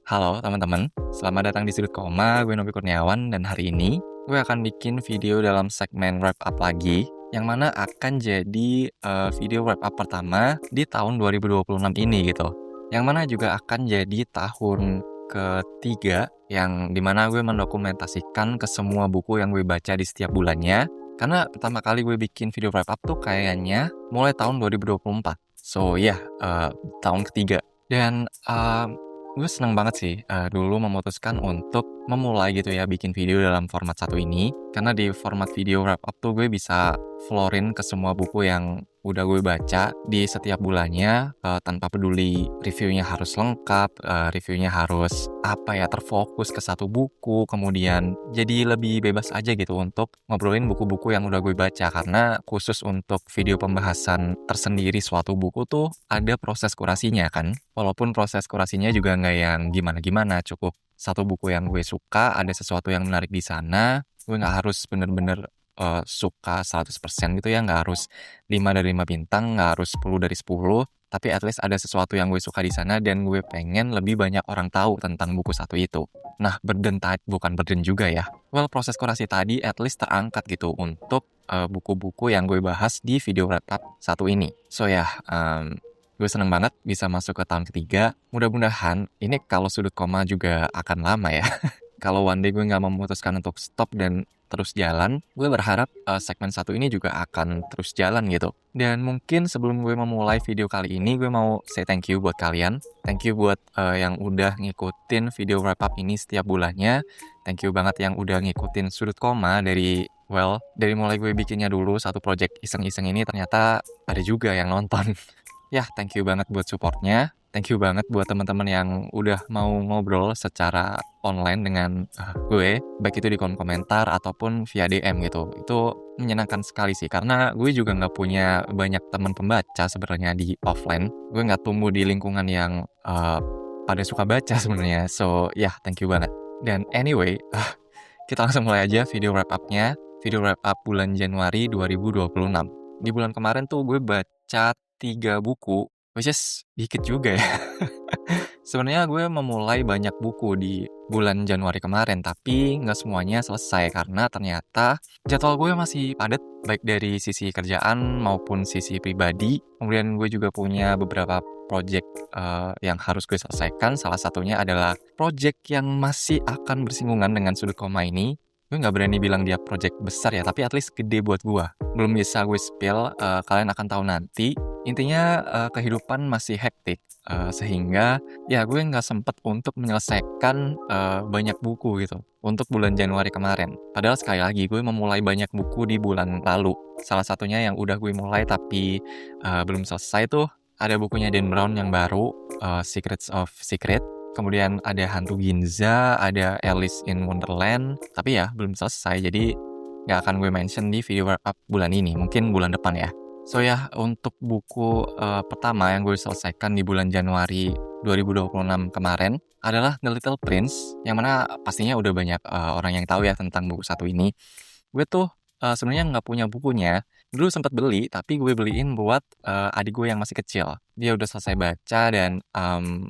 Halo teman-teman, selamat datang di Sudut Koma, gue Novi Kurniawan dan hari ini gue akan bikin video dalam segmen wrap up lagi yang mana akan jadi video wrap up pertama di tahun 2026 ini gitu. Yang mana juga akan jadi tahun ketiga yang dimana gue mendokumentasikan ke semua buku yang gue baca di setiap bulannya. Karena pertama kali gue bikin video wrap up tuh kayaknya mulai tahun 2024. So ya, tahun ketiga. Dan gue seneng banget sih, dulu memutuskan untuk memulai gitu ya, bikin video dalam format satu ini. Karena di format video wrap up tuh gue bisa florin ke semua buku yang udah gue baca di setiap bulannya, tanpa peduli reviewnya harus lengkap, reviewnya harus, terfokus ke satu buku, kemudian jadi lebih bebas aja gitu untuk ngobrolin buku-buku yang udah gue baca. Karena khusus untuk video pembahasan tersendiri suatu buku tuh ada proses kurasinya kan. Walaupun proses kurasinya juga nggak yang gimana-gimana, cukup satu buku yang gue suka, ada sesuatu yang menarik di sana, gue nggak harus bener-bener suka 100% gitu ya, nggak harus 5 dari 5 bintang, nggak harus 10 dari 10, tapi at least ada sesuatu yang gue suka di sana dan gue pengen lebih banyak orang tahu tentang buku satu itu. Nah, bukan burden juga ya. Well, proses kurasi tadi at least terangkat gitu untuk buku-buku yang gue bahas di video wrap up satu ini. So ya, gue seneng banget bisa masuk ke tahun ketiga. Mudah-mudahan ini kalau sudut koma juga akan lama ya. Kalau one day gue nggak memutuskan untuk stop dan terus jalan, gue berharap segmen satu ini juga akan terus jalan gitu. Dan mungkin sebelum gue memulai video kali ini, gue mau say thank you buat kalian. Thank you buat yang udah ngikutin video wrap up ini setiap bulannya. Thank you banget yang udah ngikutin sudut koma dari mulai gue bikinnya dulu satu project iseng-iseng ini ternyata ada juga yang nonton. Ya, thank you banget buat supportnya. Thank you banget buat teman-teman yang udah mau ngobrol secara online dengan gue, baik itu di kolom komentar ataupun via DM gitu. Itu menyenangkan sekali sih, karena gue juga nggak punya banyak teman pembaca sebenarnya di offline. Gue nggak tumbuh di lingkungan yang pada suka baca sebenarnya. So, ya, thank you banget. Dan anyway, kita langsung mulai aja video wrap up-nya. Video wrap up bulan Januari 2026. Di bulan kemarin tuh gue baca 3 buku, which is dikit juga ya. Sebenarnya gue memulai banyak buku di bulan Januari kemarin, tapi nggak semuanya selesai karena ternyata jadwal gue masih padat, baik dari sisi kerjaan maupun sisi pribadi. Kemudian gue juga punya beberapa project yang harus gue selesaikan. Salah satunya adalah project yang masih akan bersinggungan dengan sudut koma ini. Gue nggak berani bilang dia project besar ya, tapi at least gede buat gue. Belum bisa gue spill, kalian akan tahu nanti. Intinya kehidupan masih hektik, sehingga ya gue nggak sempet untuk menyelesaikan banyak buku gitu untuk bulan Januari kemarin. Padahal sekali lagi gue memulai banyak buku di bulan lalu. Salah satunya yang udah gue mulai tapi belum selesai tuh ada bukunya Dan Brown yang baru, Secrets of Secret. Kemudian ada Hantu Ginza, ada Alice in Wonderland. Tapi ya belum selesai, jadi nggak akan gue mention di video wrap up bulan ini, mungkin bulan depan ya. So ya, untuk buku pertama yang gue selesaikan di bulan Januari 2026 kemarin adalah The Little Prince, yang mana pastinya udah banyak orang yang tahu ya tentang buku satu ini. Gue tuh sebenarnya nggak punya bukunya. Dulu sempat beli, tapi gue beliin buat adik gue yang masih kecil. Dia udah selesai baca dan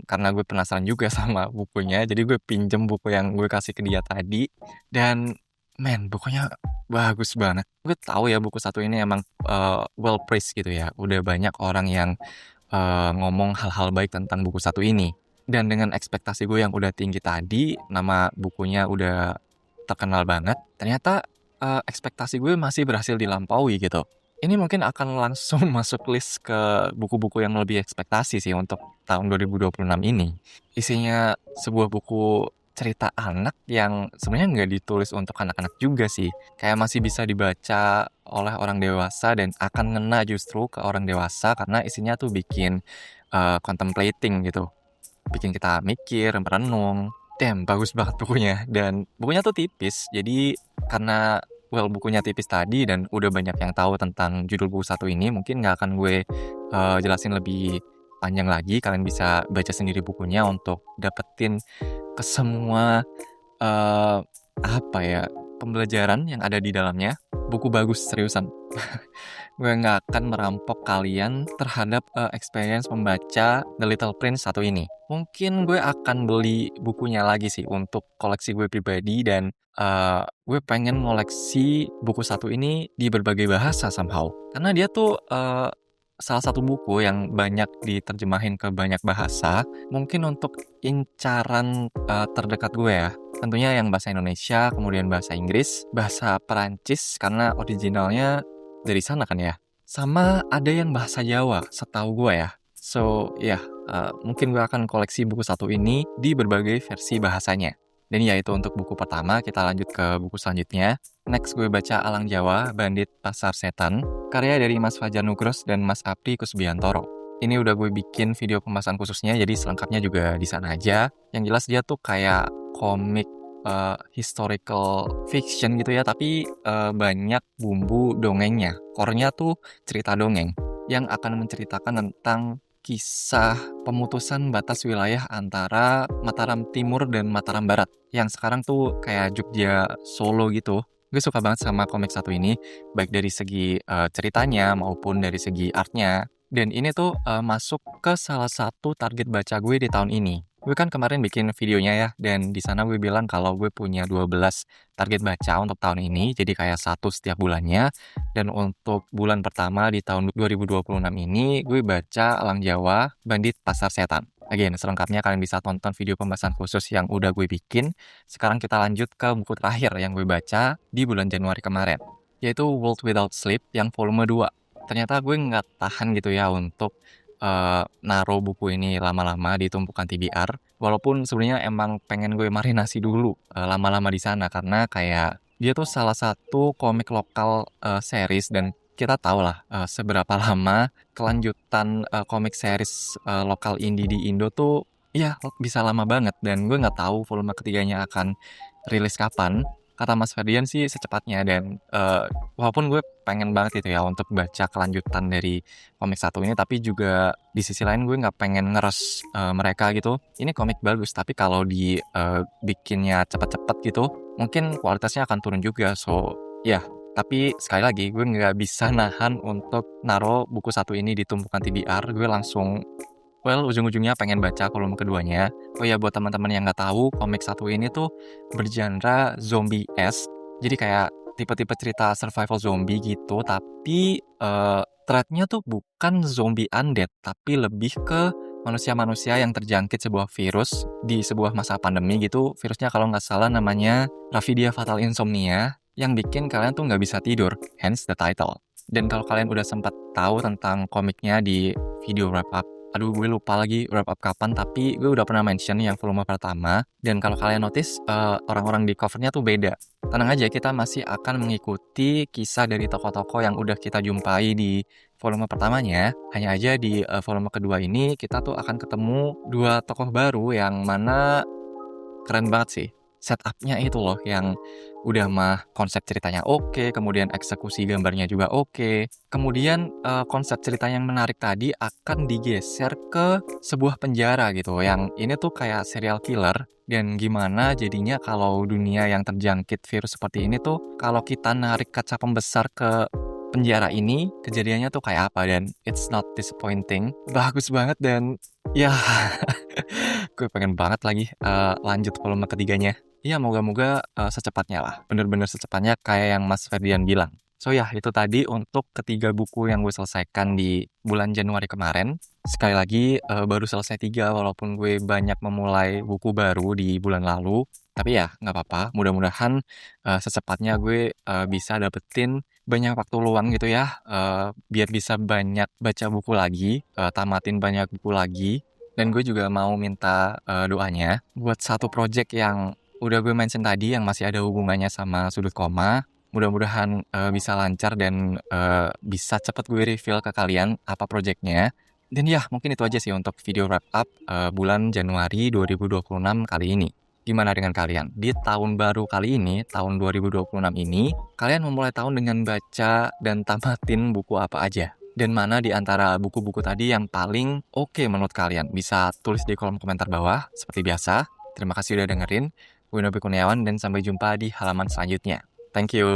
karena gue penasaran juga sama bukunya, jadi gue pinjem buku yang gue kasih ke dia tadi. Dan bukunya bagus banget. Gue tahu ya buku satu ini emang well praised gitu ya. Udah banyak orang yang ngomong hal-hal baik tentang buku satu ini. Dan dengan ekspektasi gue yang udah tinggi tadi, nama bukunya udah terkenal banget, ternyata ekspektasi gue masih berhasil dilampaui gitu. Ini mungkin akan langsung masuk list ke buku-buku yang lebih ekspektasi sih untuk tahun 2026 ini. Isinya sebuah buku cerita anak yang sebenarnya nggak ditulis untuk anak-anak juga sih. Kayak masih bisa dibaca oleh orang dewasa dan akan ngena justru ke orang dewasa karena isinya tuh bikin contemplating gitu. Bikin kita mikir, merenung. Damn, bagus banget bukunya. Dan bukunya tuh tipis, jadi karena bukunya tipis tadi dan udah banyak yang tahu tentang judul buku satu ini, mungkin nggak akan gue jelasin lebih panjang lagi. Kalian bisa baca sendiri bukunya untuk dapetin ke semua pembelajaran yang ada di dalamnya. buku bagus seriusan. Gue nggak akan merampok kalian terhadap, experience membaca The Little Prince satu ini. Mungkin gue akan beli bukunya lagi sih untuk koleksi gue pribadi dan, gue pengen ngoleksi buku satu ini di berbagai bahasa somehow. Karena dia tuh, salah satu buku yang banyak diterjemahin ke banyak bahasa, mungkin untuk incaran, terdekat gue ya. Tentunya yang bahasa Indonesia, kemudian bahasa Inggris, bahasa Perancis karena originalnya dari sana kan ya. Sama ada yang bahasa Jawa, setahu gue ya. So, ya, mungkin gue akan koleksi buku satu ini di berbagai versi bahasanya. Dan ya itu untuk buku pertama, kita lanjut ke buku selanjutnya. Next gue baca Alang Jawa, Bandit Pasar Setan, karya dari Mas Fajar Nugros dan Mas Apri Kusbiantoro. Ini udah gue bikin video pembahasan khususnya, jadi selengkapnya juga di sana aja. Yang jelas dia tuh kayak komik historical fiction gitu ya, tapi banyak bumbu dongengnya. Core-nya tuh cerita dongeng yang akan menceritakan tentang kisah pemutusan batas wilayah antara Mataram Timur dan Mataram Barat, yang sekarang tuh kayak Jogja Solo gitu. Gue suka banget sama komik satu ini, baik dari segi ceritanya maupun dari segi artnya. Dan ini tuh masuk ke salah satu target baca gue di tahun ini. Gue kan kemarin bikin videonya ya, dan di sana gue bilang kalau gue punya 12 target baca untuk tahun ini, jadi kayak satu setiap bulannya. Dan untuk bulan pertama di tahun 2026 ini, gue baca Alang Jawa, Bandit Pasar Setan. Again, selengkapnya kalian bisa tonton video pembahasan khusus yang udah gue bikin. Sekarang kita lanjut ke buku terakhir yang gue baca di bulan Januari kemarin, yaitu World Without Sleep yang volume 2. Ternyata gue nggak tahan gitu ya untuk naruh buku ini lama-lama di tumpukan TBR, walaupun sebenarnya emang pengen gue marinasi dulu, lama-lama di sana karena kayak dia tuh salah satu komik lokal, series dan kita tahu lah, seberapa lama kelanjutan, komik series, lokal indie di Indo tuh iya bisa lama banget dan gue nggak tahu volume ketiganya akan rilis kapan. Kata Mas Ferdian sih secepatnya dan, walaupun gue pengen banget itu ya untuk baca kelanjutan dari komik satu ini, tapi juga di sisi lain gue nggak pengen ngeres mereka gitu. Ini komik bagus, tapi kalau bikinnya cepet-cepet gitu, mungkin kualitasnya akan turun juga. So, ya, tapi sekali lagi gue nggak bisa nahan untuk naruh buku satu ini di tumpukan TBR, gue langsung ujung-ujungnya pengen baca volume keduanya. Oh ya, buat teman-teman yang nggak tahu, komik satu ini tuh bergenre zombie-esque. Jadi kayak tipe-tipe cerita survival zombie gitu, tapi threat-nya tuh bukan zombie undead, tapi lebih ke manusia-manusia yang terjangkit sebuah virus di sebuah masa pandemi gitu. Virusnya kalau nggak salah namanya Rafidia Fatal Insomnia, yang bikin kalian tuh nggak bisa tidur, hence the title. Dan kalau kalian udah sempat tahu tentang komiknya di video wrap up, aduh gue lupa lagi wrap up kapan, tapi gue udah pernah mention yang volume pertama. Dan kalau kalian notice, orang-orang di covernya tuh beda. Tenang aja, kita masih akan mengikuti kisah dari tokoh-tokoh yang udah kita jumpai di volume pertamanya. Hanya aja di volume kedua ini kita tuh akan ketemu dua tokoh baru yang mana keren banget sih. Setup-nya itu loh yang udah mah konsep ceritanya oke, kemudian eksekusi gambarnya juga oke. Kemudian konsep cerita yang menarik tadi akan digeser ke sebuah penjara gitu. Yang ini tuh kayak serial killer dan gimana jadinya kalau dunia yang terjangkit virus seperti ini tuh kalau kita narik kaca pembesar ke penjara ini, kejadiannya tuh kayak apa dan it's not disappointing. Bagus banget dan ya gue pengen banget lagi lanjut volume ketiganya. Iya, moga-moga secepatnya lah, bener-bener secepatnya kayak yang Mas Ferdian bilang. So ya, itu tadi untuk ketiga buku yang gue selesaikan di bulan Januari kemarin. Sekali lagi, baru selesai 3 walaupun gue banyak memulai buku baru di bulan lalu. Tapi ya, nggak apa-apa, mudah-mudahan secepatnya gue bisa dapetin banyak waktu luang gitu ya, biar bisa banyak baca buku lagi, tamatin banyak buku lagi. Dan gue juga mau minta doanya buat satu project yang udah gue mention tadi yang masih ada hubungannya sama sudut koma. Mudah-mudahan bisa lancar dan bisa cepet gue reveal ke kalian apa projectnya. Dan ya, mungkin itu aja sih untuk video wrap up bulan Januari 2026 kali ini. Gimana dengan kalian? Di tahun baru kali ini, tahun 2026 ini, kalian memulai tahun dengan baca dan tamatin buku apa aja? Dan mana di antara buku-buku tadi yang paling oke menurut kalian? Bisa tulis di kolom komentar bawah, seperti biasa. Terima kasih udah dengerin. Gue Nobi Kurniawan dan sampai jumpa di halaman selanjutnya. Thank you.